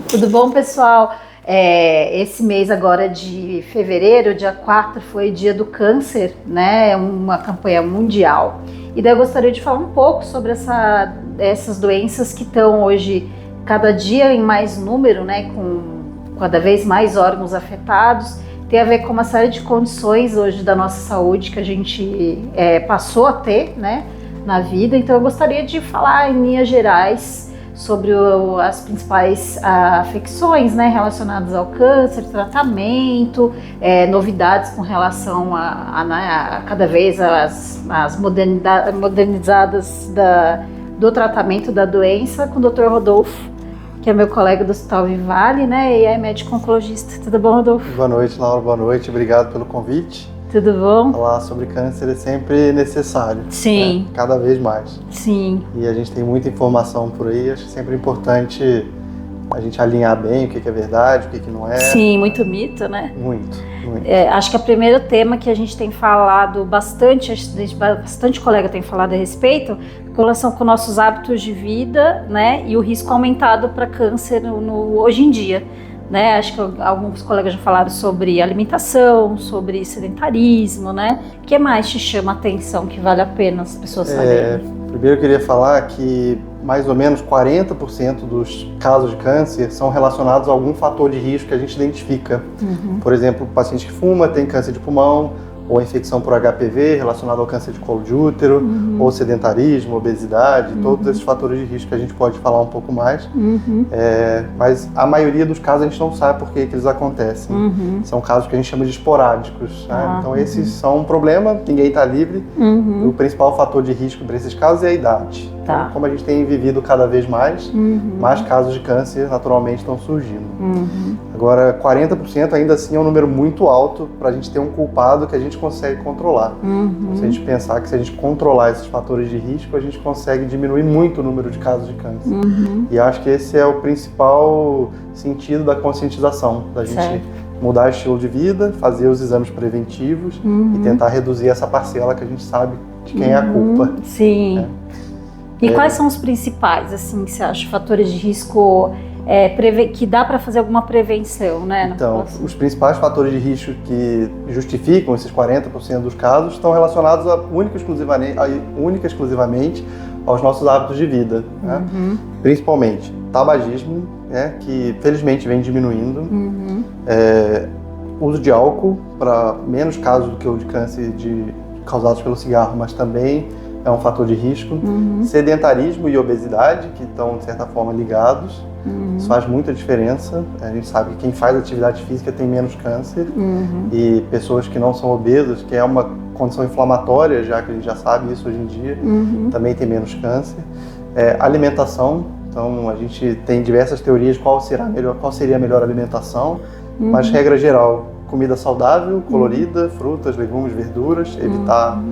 Tudo bom, pessoal? Esse mês agora de fevereiro, dia 4, foi dia do câncer, né? É uma campanha mundial. E daí eu gostaria de falar um pouco sobre essas doenças que estão hoje, cada dia em mais número, né? Com cada vez mais órgãos afetados. Tem a ver com uma série de condições hoje da nossa saúde que a gente passou a ter, né? Na vida. Então eu gostaria de falar em linhas gerais sobre as principais afecções, né, relacionadas ao câncer, tratamento, novidades com relação a cada vez as modernizadas do tratamento da doença, com o Dr. Rodolfo, que é meu colega do Hospital Vivale, né, e é médico oncologista. Tudo bom, Rodolfo? Boa noite, Laura. Boa noite. Obrigado pelo convite. Tudo bom? Falar sobre câncer é sempre necessário. Sim. Né? Cada vez mais. Sim. E a gente tem muita informação por aí. Acho que sempre é importante a gente alinhar bem o que é verdade, o que não é. Sim, muito mito, né? Muito. Acho que o primeiro tema que a gente tem falado bastante colega tem falado a respeito, com relação com nossos hábitos de vida, né? E o risco aumentado para câncer hoje em dia. Né? Acho que alguns colegas já falaram sobre alimentação, sobre sedentarismo, né? O que mais te chama a atenção que vale a pena as pessoas saberem? Primeiro eu queria falar que mais ou menos 40% dos casos de câncer são relacionados a algum fator de risco que a gente identifica. Uhum. Por exemplo, o paciente que fuma tem câncer de pulmão, ou infecção por HPV relacionada ao câncer de colo de útero, ou sedentarismo, obesidade, todos esses fatores de risco que a gente pode falar um pouco mais. Mas a maioria dos casos a gente não sabe por que eles acontecem. São casos que a gente chama de esporádicos. Né? Então esses são um problema, ninguém está livre. O principal fator de risco para esses casos é a idade. Tá. Então, como a gente tem vivido cada vez mais, mais casos de câncer naturalmente estão surgindo. Agora, 40% ainda assim é um número muito alto para a gente ter um culpado que a gente consegue controlar. Então, se a gente pensar que se a gente controlar esses fatores de risco, a gente consegue diminuir muito o número de casos de câncer. E acho que esse é o principal sentido da conscientização, da gente mudar o estilo de vida, fazer os exames preventivos e tentar reduzir essa parcela que a gente sabe de quem é a culpa. Sim. E quais são os principais, assim, que você acha, fatores de risco que dá para fazer alguma prevenção, né? Então, os principais fatores de risco que justificam esses 40% dos casos estão relacionados única e exclusivamente aos nossos hábitos de vida, né? Principalmente tabagismo, né, que felizmente vem diminuindo, uso de álcool para menos casos do que o de câncer causados pelo cigarro, mas também é um fator de risco. Sedentarismo e obesidade, que estão, de certa forma, ligados. Isso faz muita diferença. A gente sabe que quem faz atividade física tem menos câncer. E pessoas que não são obesas, que é uma condição inflamatória, já que a gente já sabe isso hoje em dia, também tem menos câncer. Alimentação. Então, a gente tem diversas teorias de qual seria a melhor alimentação. Mas, regra geral, comida saudável, colorida, frutas, legumes, verduras, evitar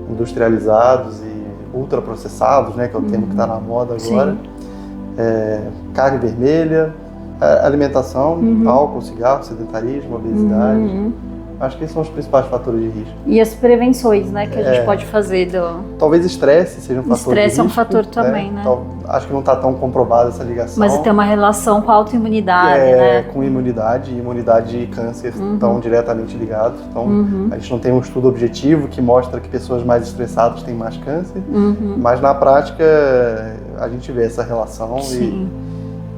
industrializados e ultraprocessados, né, que é o termo que está na moda agora. Carne vermelha, alimentação, álcool, cigarro, sedentarismo, obesidade. Acho que esses são os principais fatores de risco. E as prevenções, né, que a gente pode fazer Talvez estresse seja um fator de risco. Estresse é um fator também, né? Então, acho que não está tão comprovada essa ligação. Mas tem uma relação com a autoimunidade, né? Com imunidade e câncer estão diretamente ligados. Então, a gente não tem um estudo objetivo que mostra que pessoas mais estressadas têm mais câncer. Mas, na prática, a gente vê essa relação. Sim.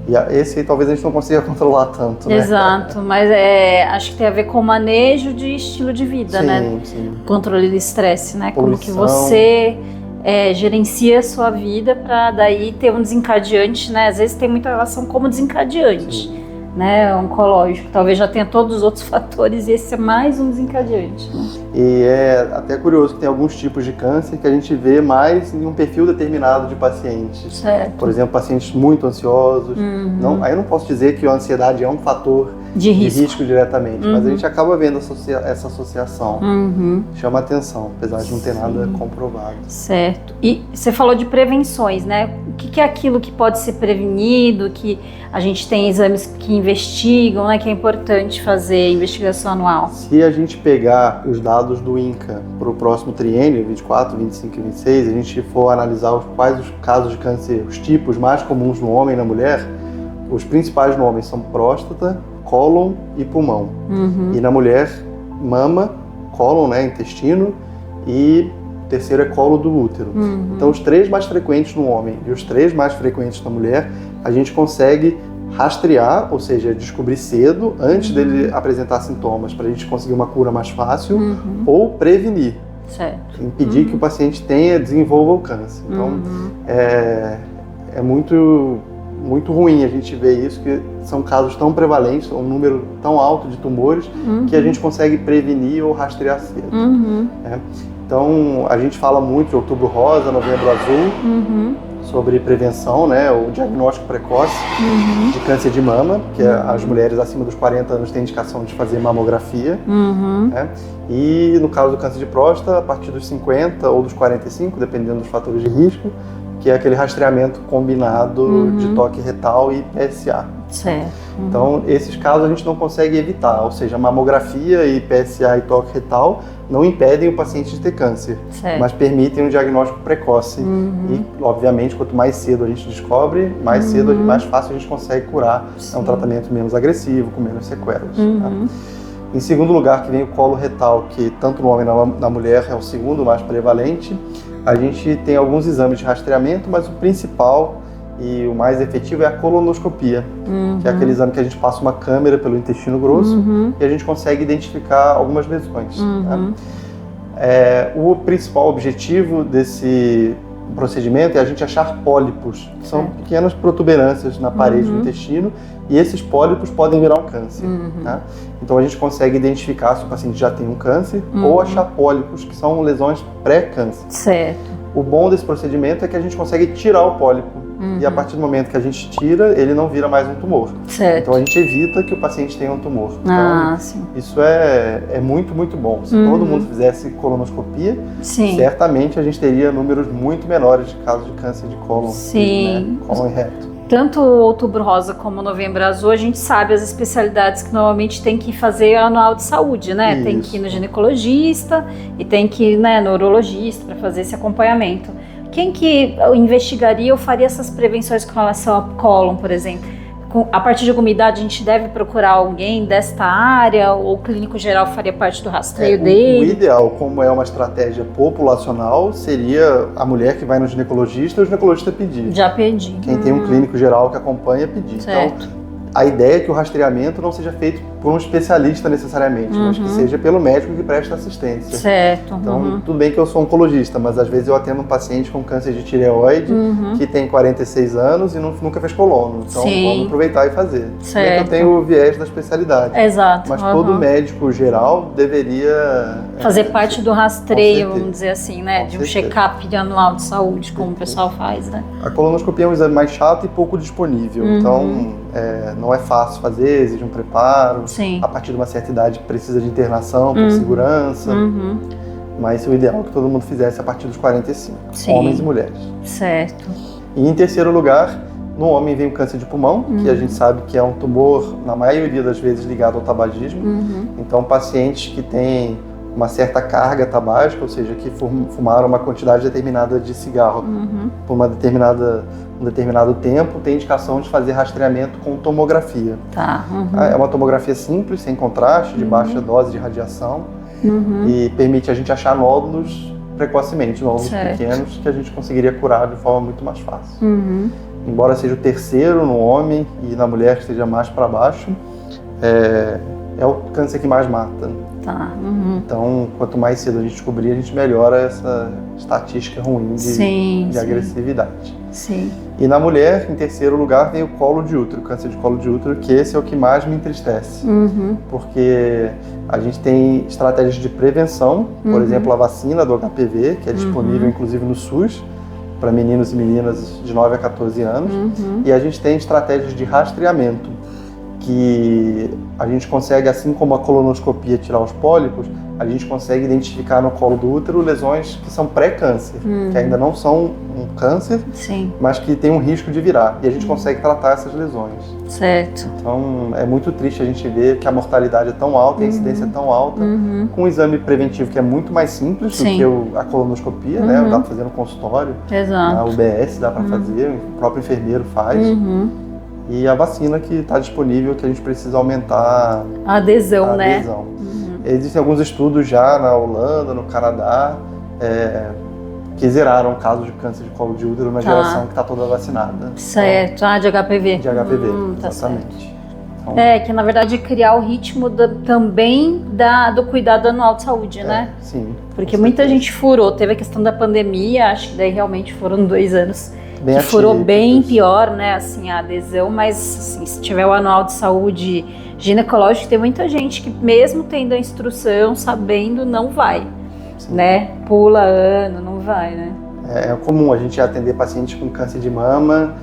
E esse talvez a gente não consiga controlar tanto, né? Exato, mas acho que tem a ver com o manejo de estilo de vida, né? Sim. Controle do estresse, né? Poluição. Como que você gerencia a sua vida para daí ter um desencadeante, né? Às vezes tem muita relação como desencadeante, né? Oncológico. Talvez já tenha todos os outros fatores e esse é mais um desencadeante, né? E é até curioso que tem alguns tipos de câncer que a gente vê mais em um perfil determinado de pacientes. Certo. Por exemplo, pacientes muito ansiosos. Aí eu não posso dizer que a ansiedade é um fator de risco diretamente, mas a gente acaba vendo essa associação. Chama atenção, apesar de não ter nada comprovado. Certo. E você falou de prevenções, né? que é aquilo que pode ser prevenido, que a gente tem exames que investigam, né, que é importante fazer investigação anual? Se a gente pegar os dados do INCA para o próximo triênio, 24, 25 e 26, a gente for analisar quais os casos de câncer, os tipos mais comuns no homem e na mulher, os principais no homem são próstata, cólon e pulmão. E na mulher, mama, cólon, né, intestino, e o terceiro é colo do útero. Então, os 3 mais frequentes no homem e os 3 mais frequentes na mulher, a gente consegue rastrear, ou seja, descobrir cedo, antes dele apresentar sintomas, para a gente conseguir uma cura mais fácil, ou prevenir. Certo. Impedir que o paciente desenvolva o câncer. Então, é muito ruim a gente ver isso, que são casos tão prevalentes, um número tão alto de tumores, que a gente consegue prevenir ou rastrear cedo. Então, a gente fala muito de Outubro Rosa, Novembro Azul, sobre prevenção, né, o diagnóstico precoce de câncer de mama, que as mulheres acima dos 40 anos têm indicação de fazer mamografia. Né? E no caso do câncer de próstata, a partir dos 50 ou dos 45, dependendo dos fatores de risco, que é aquele rastreamento combinado de toque retal e PSA. Certo. Então, esses casos a gente não consegue evitar, ou seja, mamografia e PSA e toque retal não impedem o paciente de ter câncer, mas permitem um diagnóstico precoce. E, obviamente, quanto mais cedo a gente descobre, mais cedo, mais fácil a gente consegue curar. É um tratamento menos agressivo, com menos sequelas. Tá? Em segundo lugar, que vem o colo retal, que tanto no homem como na mulher é o segundo mais prevalente. A gente tem alguns exames de rastreamento, mas o principal e o mais efetivo é a colonoscopia, que é aquele exame que a gente passa uma câmera pelo intestino grosso e a gente consegue identificar algumas lesões. Tá? O principal objetivo desse procedimento é a gente achar pólipos, que são pequenas protuberâncias na parede do intestino, e esses pólipos podem virar um câncer. Tá? Então a gente consegue identificar se o paciente já tem um câncer ou achar pólipos, que são lesões pré-câncer. Certo. O bom desse procedimento é que a gente consegue tirar o pólipo. E a partir do momento que a gente tira, ele não vira mais um tumor. Certo. Então a gente evita que o paciente tenha um tumor. Então, isso é muito, muito bom. Se todo mundo fizesse colonoscopia, certamente a gente teria números muito menores de casos de câncer de cólon, né? Cólon e reto. Tanto o Outubro Rosa como o Novembro Azul, a gente sabe as especialidades que normalmente tem que fazer anual de saúde, né? Isso. Tem que ir no ginecologista e tem que ir, né, no urologista para fazer esse acompanhamento. Quem que investigaria ou faria essas prevenções com relação ao cólon, por exemplo? A partir de alguma idade a gente deve procurar alguém desta área ou o clínico geral faria parte do rastreio dele? O ideal, como é uma estratégia populacional, seria a mulher que vai no ginecologista e o ginecologista pedir. Já pedi. Quem tem um clínico geral que acompanha pedir. Certo. Então, a ideia é que o rastreamento não seja feito por um especialista necessariamente, mas que seja pelo médico que presta assistência. Certo. Então, tudo bem que eu sou oncologista, mas às vezes eu atendo um paciente com câncer de tireoide que tem 46 anos e nunca fez colono. Então, vamos aproveitar e fazer. Certo. Bem que eu tenho o viés da especialidade. Exato. Mas todo médico geral deveria fazer parte do rastreio, com vamos dizer assim, né? Com de um certeza. check-up anual de saúde, como o pessoal faz, né? A colonoscopia é um exame mais chato e pouco disponível. Então, não é fácil fazer, exige um preparo. Sim. A partir de uma certa idade precisa de internação por segurança. Mas o ideal é que todo mundo fizesse a partir dos 45, homens e mulheres. Certo. E em terceiro lugar, no homem vem o câncer de pulmão, que a gente sabe que é um tumor, na maioria das vezes, ligado ao tabagismo. Então, pacientes que têm uma certa carga tabágica, ou seja, que fumaram uma quantidade determinada de cigarro por um determinado tempo, tem indicação de fazer rastreamento com tomografia. Tá. É uma tomografia simples, sem contraste, de baixa dose de radiação, e permite a gente achar nódulos precocemente, nódulos pequenos, que a gente conseguiria curar de forma muito mais fácil. Embora seja o terceiro no homem e na mulher que esteja mais para baixo, é o câncer que mais mata. Tá. Então, quanto mais cedo a gente descobrir, a gente melhora essa estatística ruim de agressividade. Sim. E na mulher, em terceiro lugar, vem o colo de útero, câncer de colo de útero, que esse é o que mais me entristece. Porque a gente tem estratégias de prevenção, por exemplo, a vacina do HPV, que é disponível inclusive no SUS, para meninos e meninas de 9 a 14 anos. E a gente tem estratégias de rastreamento, que a gente consegue, assim como a colonoscopia, tirar os pólipos, a gente consegue identificar no colo do útero lesões que são pré-câncer, que ainda não são um câncer, Sim. mas que tem um risco de virar. E a gente consegue tratar essas lesões. Certo. Então, é muito triste a gente ver que a mortalidade é tão alta, a incidência é tão alta, com um exame preventivo que é muito mais simples do que a colonoscopia, né? Dá para fazer no consultório, na UBS dá para fazer, o próprio enfermeiro faz. E a vacina que está disponível, que a gente precisa aumentar a adesão, né? Existem alguns estudos já na Holanda, no Canadá, que zeraram casos de câncer de colo de útero na geração que está toda vacinada. Certo, então, de HPV. De HPV, tá exatamente. Então, que na verdade criar o ritmo também do cuidado anual de saúde, né? Sim. Porque muita gente furou, teve a questão da pandemia, acho que daí realmente foram 2 anos bem que furou bem pior, né, assim, a adesão, mas assim, se tiver o anual de saúde ginecológico, tem muita gente que mesmo tendo a instrução, sabendo, não vai, né, pula ano, não vai, né. É comum a gente atender pacientes com câncer de mama,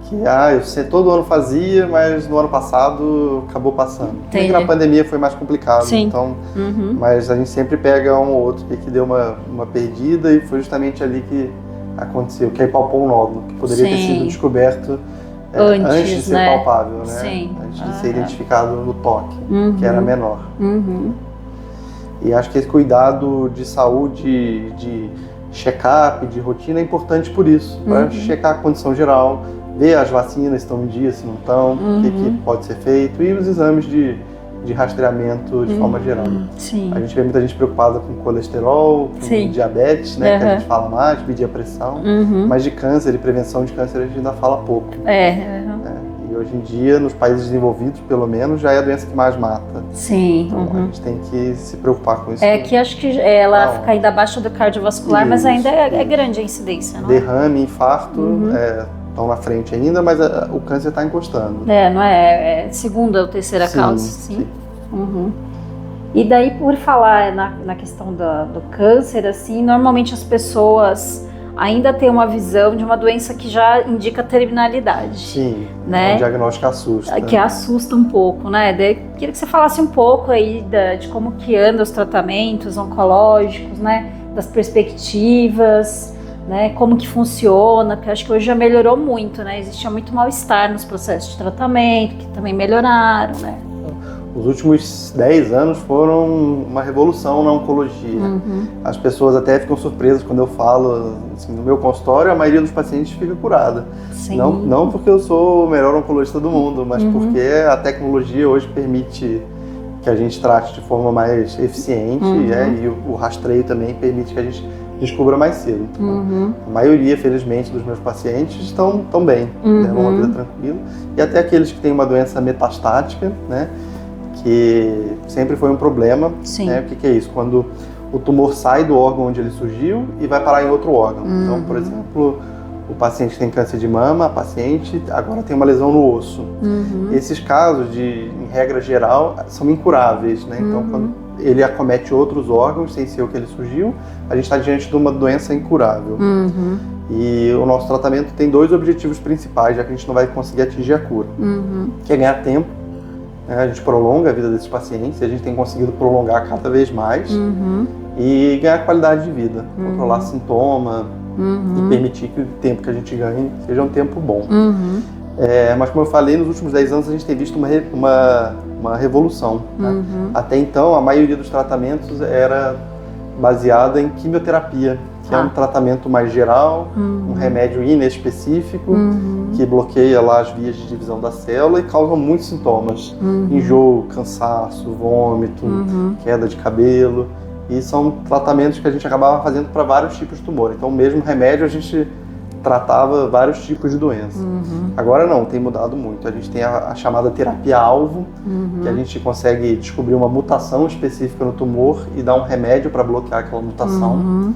que eu todo ano fazia, mas no ano passado acabou passando. Porque na pandemia foi mais complicado, então, mas a gente sempre pega um ou outro que deu uma perdida e foi justamente ali que aconteceu, que aí palpou um nódulo, que poderia ter sido descoberto antes de ser palpável, né? Sim. Antes de ser identificado no toque, que era menor. E acho que esse cuidado de saúde, de check-up, de rotina é importante por isso, para checar a condição geral, ver as vacinas estão em dia, se não estão, o que pode ser feito, e os exames de rastreamento de forma geral. Sim. A gente vê muita gente preocupada com colesterol, com diabetes, né, que a gente fala mais, medir a pressão, mas de câncer e prevenção de câncer a gente ainda fala pouco. E hoje em dia, nos países desenvolvidos, pelo menos, já é a doença que mais mata. Sim. Então a gente tem que se preocupar com isso. Que acho que ela fica ainda abaixo do cardiovascular, mas ainda é grande a incidência, não é? Derrame, infarto, estão na frente ainda, mas o câncer está encostando. Não é? É segunda ou terceira causa, sim. E daí, por falar na questão do câncer, assim, normalmente as pessoas ainda têm uma visão de uma doença que já indica terminalidade. Sim, né? Um diagnóstico assusta. Que assusta um pouco, né? Daí, queria que você falasse um pouco aí de como que andam os tratamentos oncológicos, né? Das perspectivas, né? Como que funciona, porque acho que hoje já melhorou muito, né? Existia muito mal-estar nos processos de tratamento, que também melhoraram, né? Os últimos 10 anos foram uma revolução na oncologia. As pessoas até ficam surpresas quando eu falo, assim, no meu consultório, a maioria dos pacientes fica curada. Não porque eu sou o melhor oncologista do mundo, mas porque a tecnologia hoje permite que a gente trate de forma mais eficiente, e o rastreio também permite que a gente descubra mais cedo. Então, a maioria, felizmente, dos meus pacientes estão bem, levam uma vida tranquila. E até aqueles que têm uma doença metastática, né? Que sempre foi um problema. Né? O que é isso? Quando o tumor sai do órgão onde ele surgiu e vai parar em outro órgão. Então, por exemplo, o paciente tem câncer de mama, a paciente agora tem uma lesão no osso. Esses casos, em regra geral, são incuráveis. Né? Então, quando ele acomete outros órgãos sem ser o que ele surgiu, a gente está diante de uma doença incurável. E o nosso tratamento tem 2 objetivos principais, já que a gente não vai conseguir atingir a cura. Que é ganhar tempo. A gente prolonga a vida desses pacientes, e a gente tem conseguido prolongar cada vez mais e ganhar qualidade de vida, controlar sintoma e permitir que o tempo que a gente ganhe seja um tempo bom. Mas como eu falei, nos últimos 10 anos a gente tem visto uma revolução. Né? Até então, a maioria dos tratamentos era baseada em quimioterapia, que é um tratamento mais geral, um remédio inespecífico, que bloqueia lá as vias de divisão da célula e causa muitos sintomas. Enjoo, cansaço, vômito, queda de cabelo. E são tratamentos que a gente acabava fazendo para vários tipos de tumor. Então, o mesmo remédio a gente tratava vários tipos de doença. Agora não, tem mudado muito. A gente tem a chamada terapia-alvo, que a gente consegue descobrir uma mutação específica no tumor e dar um remédio para bloquear aquela mutação.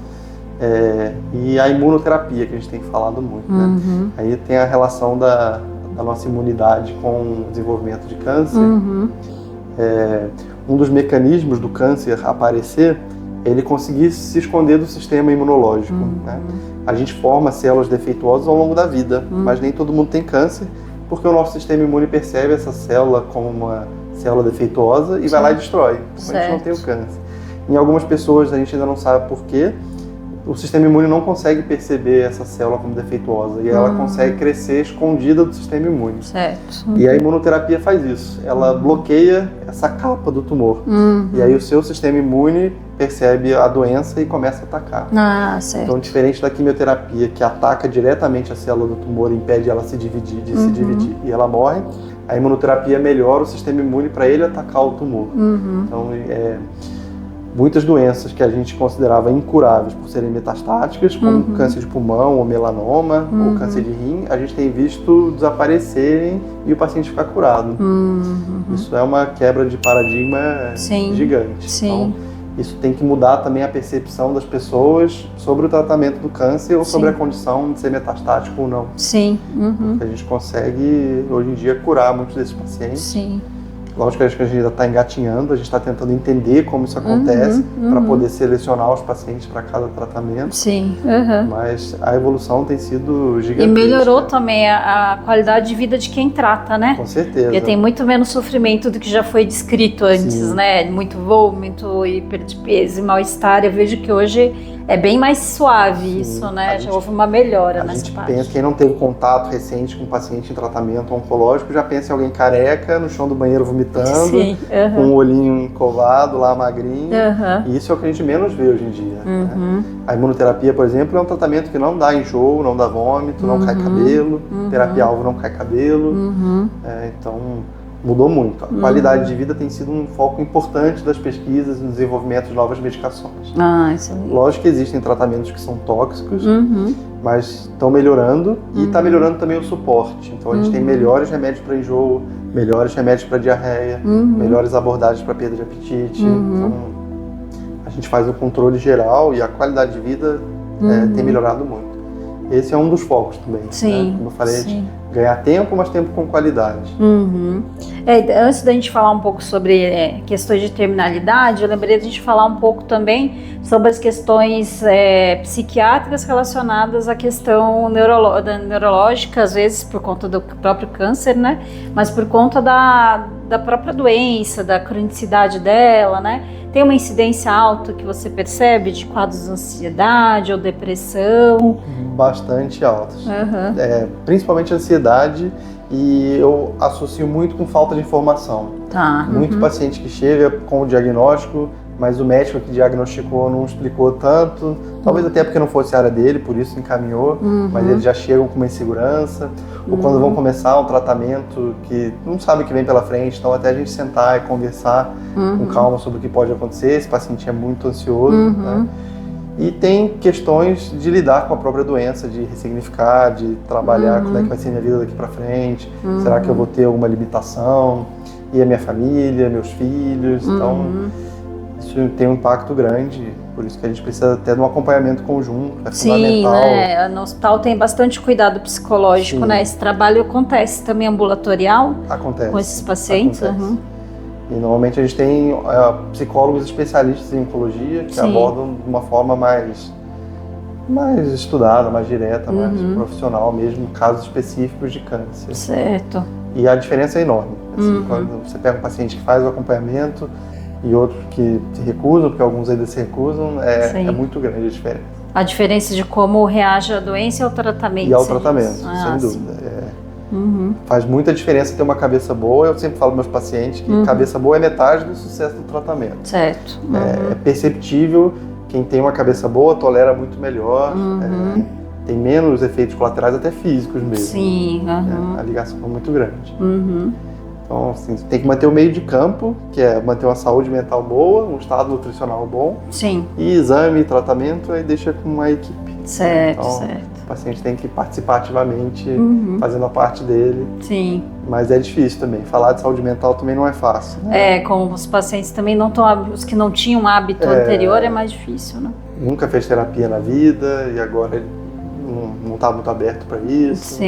E a imunoterapia, que a gente tem falado muito. Né? Aí tem a relação da nossa imunidade com o desenvolvimento de câncer. Um dos mecanismos do câncer aparecer é ele conseguir se esconder do sistema imunológico. Né? A gente forma células defeituosas ao longo da vida, mas nem todo mundo tem câncer porque o nosso sistema imune percebe essa célula como uma célula defeituosa e vai lá e destrói. Então a gente não tem o câncer. Em algumas pessoas a gente ainda não sabe por quê. O sistema imune não consegue perceber essa célula como defeituosa e ela consegue crescer escondida do sistema imune. Certo. E a imunoterapia faz isso. Ela bloqueia essa capa do tumor. E aí o seu sistema imune percebe a doença e começa a atacar. Certo. Então, diferente da quimioterapia, que ataca diretamente a célula do tumor e impede ela se dividir, se dividir, e ela morre, a imunoterapia melhora o sistema imune para ele atacar o tumor. Então, muitas doenças que a gente considerava incuráveis por serem metastáticas, como câncer de pulmão, ou melanoma, ou câncer de rim, a gente tem visto desaparecerem e o paciente ficar curado. Isso é uma quebra de paradigma gigante. Então, isso tem que mudar também a percepção das pessoas sobre o tratamento do câncer ou sobre a condição de ser metastático ou não. Porque a gente consegue, hoje em dia, curar muitos desses pacientes. Lógico que a gente ainda está engatinhando, a gente está tentando entender como isso acontece para poder selecionar os pacientes para cada tratamento. Mas a evolução tem sido gigantesca. E melhorou também a qualidade de vida de quem trata, né? Com certeza. Porque tem muito menos sofrimento do que já foi descrito antes, né? Muito vômito, hiper de peso e mal-estar. Eu vejo que hoje é bem mais suave isso, né? Já houve uma melhora nessa parte. Pensa, quem não teve contato recente com um paciente em tratamento oncológico, já pensa em alguém careca, no chão do banheiro vomitando, com um olhinho encovado, lá magrinho. E isso é o que a gente menos vê hoje em dia. Né? A imunoterapia, por exemplo, é um tratamento que não dá enjoo, não dá vômito, não cai cabelo, terapia-alvo não cai cabelo. Então, mudou muito. A qualidade de vida tem sido um foco importante das pesquisas no desenvolvimento de novas medicações. Lógico que existem tratamentos que são tóxicos, mas estão melhorando e está melhorando também o suporte. Então a gente tem melhores remédios para enjoo, melhores remédios para diarreia, melhores abordagens para perda de apetite. Então a gente faz o controle geral e a qualidade de vida tem melhorado muito. Esse é um dos focos também. Né? Como eu falei, ganhar tempo, mas tempo com qualidade. Antes da gente falar um pouco sobre questões de terminalidade, eu lembrei de a gente falar um pouco também sobre as questões psiquiátricas relacionadas à questão neurológica, às vezes por conta do próprio câncer, né? Mas por conta da própria doença, da cronicidade dela, né? Tem uma incidência alta que você percebe de quadros de ansiedade ou depressão? Bastante altos. Principalmente ansiedade, e eu associo muito com falta de informação. Muito paciente que chega com o diagnóstico, mas o médico que diagnosticou não explicou tanto, talvez até porque não fosse a área dele, por isso encaminhou, mas eles já chegam com uma insegurança, ou quando vão começar um tratamento que não sabe o que vem pela frente, então até a gente sentar e conversar com calma sobre o que pode acontecer, esse paciente é muito ansioso, né? E tem questões de lidar com a própria doença, de ressignificar, de trabalhar como é que vai ser minha vida daqui para frente, será que eu vou ter alguma limitação, e a minha família, meus filhos, então isso tem um impacto grande, por isso que a gente precisa até de um acompanhamento conjunto, é fundamental. Né? No hospital tem bastante cuidado psicológico, né? Esse trabalho acontece também ambulatorial? Acontece. Com esses pacientes? E normalmente a gente tem psicólogos especialistas em oncologia que abordam de uma forma mais estudada, mais direta, mais profissional mesmo, casos específicos de câncer. Certo. E a diferença é enorme. Assim, quando você pega um paciente que faz o acompanhamento e outros que se recusam, porque alguns ainda se recusam, é muito grande a diferença. A diferença de como reage à doença e ao tratamento. E ao tratamento, sem dúvida. Faz muita diferença ter uma cabeça boa. Eu sempre falo para meus pacientes que cabeça boa é metade do sucesso do tratamento. Certo. É perceptível, quem tem uma cabeça boa tolera muito melhor, tem menos efeitos colaterais, até físicos mesmo. A ligação é muito grande. Então, assim, tem que manter o meio de campo, que é manter uma saúde mental boa, um estado nutricional bom. E exame e tratamento, aí deixa com uma equipe. Certo, então, o paciente tem que participar ativamente, fazendo a parte dele. Mas é difícil também. Falar de saúde mental também não é fácil. Né? Com os pacientes também não estão, os que não tinham um hábito anterior é mais difícil, né? Nunca fez terapia na vida e agora ele não está muito aberto para isso.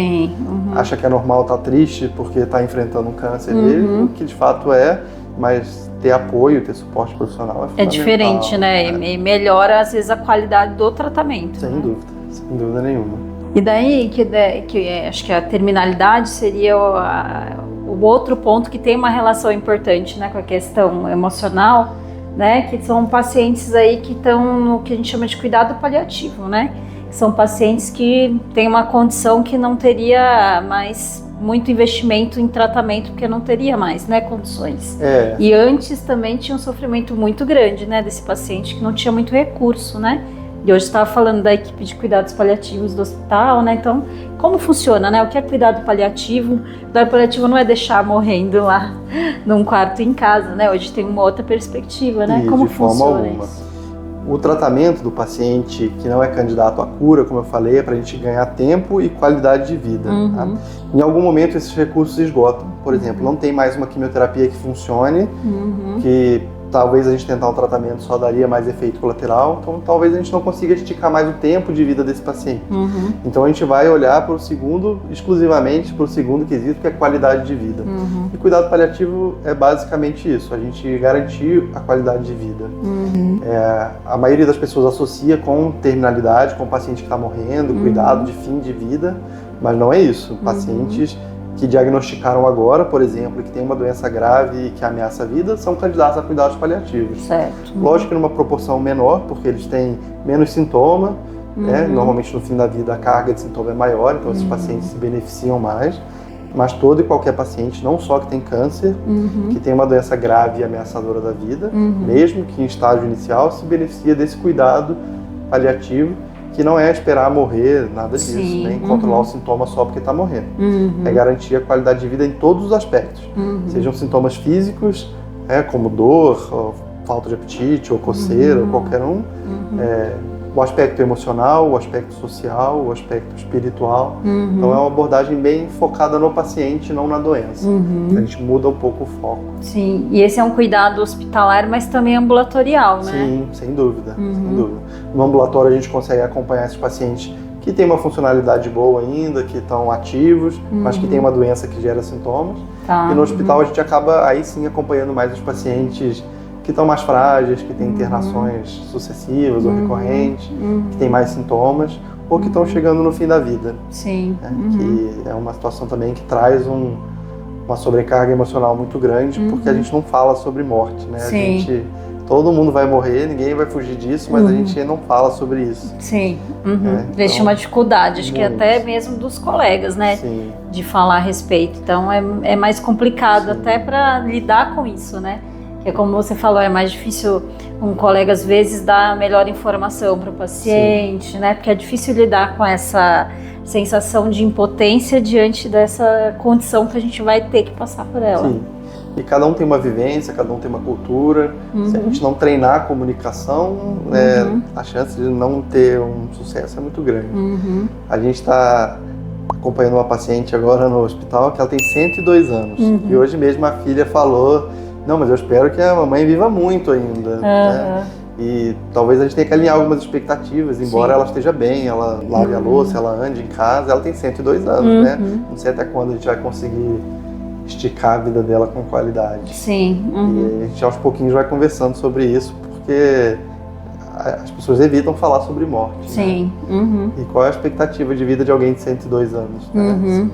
Acha que é normal estar triste porque está enfrentando um câncer dele, o que de fato é, mas ter apoio, ter suporte profissional é fundamental. É diferente, né? E melhora às vezes a qualidade do tratamento. Sem dúvida nenhuma. E daí, acho que a terminalidade seria o outro ponto que tem uma relação importante, né, com a questão emocional, né, que são pacientes aí que estão no que a gente chama de cuidado paliativo, né, são pacientes que têm uma condição que não teria mais muito investimento em tratamento, porque não teria mais, né, condições. E antes também tinha um sofrimento muito grande, né, desse paciente que não tinha muito recurso, né. E hoje estava falando da equipe de cuidados paliativos do hospital, né? Então, como funciona, né? O que é cuidado paliativo? Cuidado paliativo não é deixar morrendo lá num quarto em casa, né? Hoje tem uma outra perspectiva, né? E como de forma funciona alguma. isso? O tratamento do paciente que não é candidato à cura, como eu falei, é para a gente ganhar tempo e qualidade de vida. Tá? Em algum momento esses recursos se esgotam. Por exemplo, não tem mais uma quimioterapia que funcione, que talvez a gente tentar um tratamento só daria mais efeito colateral, então talvez a gente não consiga esticar mais o tempo de vida desse paciente. Então a gente vai olhar para o segundo, exclusivamente para o segundo quesito, que é qualidade de vida. E cuidado paliativo é basicamente isso, a gente garantir a qualidade de vida. A maioria das pessoas associa com terminalidade, com o paciente que está morrendo, cuidado de fim de vida, mas não é isso. Pacientes que diagnosticaram agora, por exemplo, que tem uma doença grave e que ameaça a vida, são candidatos a cuidados paliativos. Certo. Lógico que numa proporção menor, porque eles têm menos sintoma, né? Normalmente no fim da vida a carga de sintoma é maior, então esses pacientes se beneficiam mais. Mas todo e qualquer paciente, não só que tem câncer, que tem uma doença grave e ameaçadora da vida, mesmo que em estágio inicial, se beneficia desse cuidado paliativo, que não é esperar morrer, nada disso, nem controlar o sintoma só porque está morrendo. É garantir a qualidade de vida em todos os aspectos. Sejam sintomas físicos, como dor, ou falta de apetite, ou coceira, ou qualquer um. O aspecto emocional, o aspecto social, o aspecto espiritual. Então é uma abordagem bem focada no paciente, não na doença. A gente muda um pouco o foco. Sim, e esse é um cuidado hospitalar, mas também ambulatorial, né? Sim, sem dúvida, sem dúvida. No ambulatório a gente consegue acompanhar esses pacientes que têm uma funcionalidade boa ainda, que estão ativos, mas que têm uma doença que gera sintomas. E no hospital a gente acaba aí sim acompanhando mais os pacientes que estão mais frágeis, que têm internações sucessivas ou recorrentes, que têm mais sintomas, ou que estão chegando no fim da vida. Sim. Que é uma situação também que traz uma sobrecarga emocional muito grande, porque a gente não fala sobre morte, né? Sim. Todo mundo vai morrer, ninguém vai fugir disso, mas a gente não fala sobre isso. Sim. Então, Existe uma dificuldade, acho que até mesmo dos colegas, né? Sim. De falar a respeito. Então é mais complicado até para lidar com isso, né? Que como você falou, é mais difícil um colega às vezes dar a melhor informação para o paciente, né? Porque é difícil lidar com essa sensação de impotência diante dessa condição que a gente vai ter que passar por ela. Sim. E cada um tem uma vivência, cada um tem uma cultura. Se a gente não treinar a comunicação, a chance de não ter um sucesso é muito grande. A gente está acompanhando uma paciente agora no hospital que ela tem 102 anos. E hoje mesmo a filha falou: não, mas eu espero que a mamãe viva muito ainda. Né? E talvez a gente tenha que alinhar algumas expectativas, embora ela esteja bem, ela lave a louça, ela ande em casa, ela tem 102 anos, né? Não sei até quando a gente vai conseguir esticar a vida dela com qualidade. Sim. E a gente aos pouquinhos vai conversando sobre isso, porque as pessoas evitam falar sobre morte. Sim. Né? E qual é a expectativa de vida de alguém de 102 anos? Né?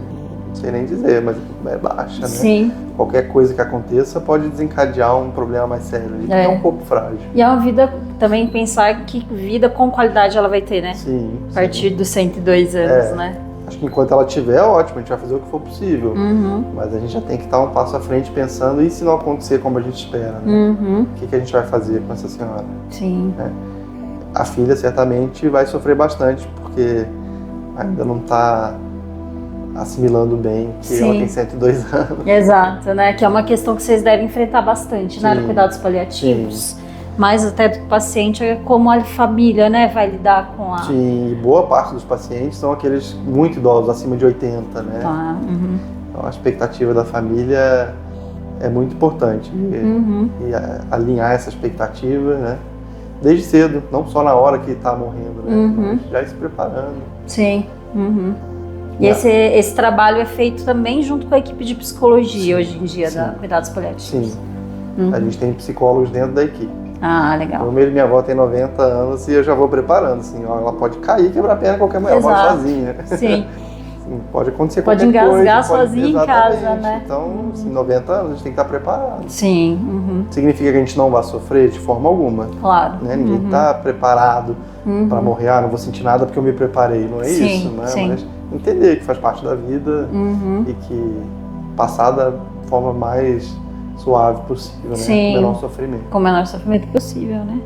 Não sei nem dizer, mas é baixa, né? Sim. Qualquer coisa que aconteça pode desencadear um problema mais sério. É um pouco frágil. E é uma vida, também pensar que vida com qualidade ela vai ter, né? Sim. A partir dos 102 anos, né? Acho que enquanto ela tiver, ótimo, a gente vai fazer o que for possível. Mas a gente já tem que estar um passo à frente pensando, e se não acontecer como a gente espera? Né? O que a gente vai fazer com essa senhora? Sim. A filha certamente vai sofrer bastante, porque ainda não está assimilando bem que ela tem 102 anos. Exato, né? Que é uma questão que vocês devem enfrentar bastante, né? No cuidados paliativos. Sim. Mais até do paciente, é como a família, né? Vai lidar com a... Sim, e boa parte dos pacientes são aqueles muito idosos, acima de 80, né? Então a expectativa da família é muito importante. E alinhar essa expectativa, né? Desde cedo, não só na hora que está morrendo, né? Mas já ir se preparando. Sim. E esse trabalho é feito também junto com a equipe de psicologia hoje em dia, da cuidados paliativos. Sim. A gente tem psicólogos dentro da equipe. Ah, legal. O meio minha avó tem 90 anos e eu já vou preparando, assim, ó, ela pode cair e quebrar a perna qualquer mulher, ela mora sozinha. Sim. Pode acontecer pode qualquer coisa. Pode engasgar sozinho em casa, né? Então, assim, 90 anos, a gente tem que estar preparado. Sim. Uhum. Significa que a gente não vai sofrer de forma alguma. Claro. Né? Ninguém está preparado para morrer, não vou sentir nada porque eu me preparei. Não é isso, né? Sim. Mas entender que faz parte da vida e que passar da forma mais suave possível, né? Com o menor sofrimento. Com o menor sofrimento possível, né?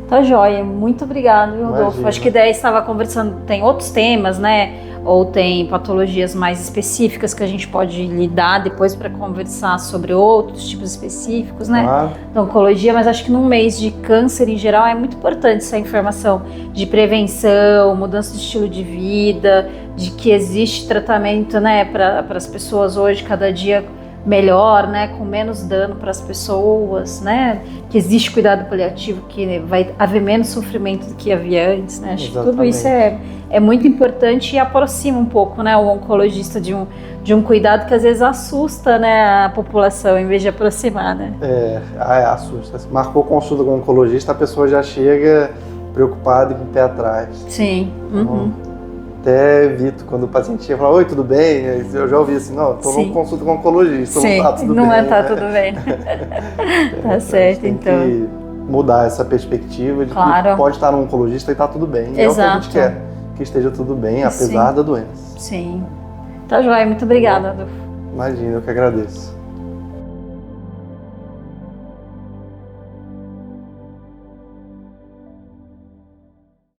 Tá joia. Muito obrigada, Rodolfo. Acho que daí estava conversando, tem outros temas, né? Ou tem patologias mais específicas que a gente pode lidar depois para conversar sobre outros tipos específicos, né? Da oncologia, mas acho que num mês de câncer em geral é muito importante essa informação de prevenção, mudança de estilo de vida, de que existe tratamento, né, para as pessoas hoje cada dia melhor, né, com menos dano para as pessoas, né, que existe cuidado paliativo, que vai haver menos sofrimento do que havia antes, né, acho que tudo isso é muito importante e aproxima um pouco, né, o oncologista de um cuidado que às vezes assusta, né, a população em vez de aproximar, né. Assusta. Se marcou consulta com o oncologista, a pessoa já chega preocupada e com o pé atrás. Sim. Até evito quando o paciente chega e fala, oi, tudo bem? Eu já ouvi assim, não, estou numa consulta com um oncologista, não tá tudo bem. Não tá tudo bem. Tá certo, então. Tem que mudar essa perspectiva de que pode estar num oncologista e tá tudo bem. É o que a gente quer, que esteja tudo bem, apesar da doença. Sim. Tá joia, muito obrigada, Adolfo. Imagina, eu que agradeço.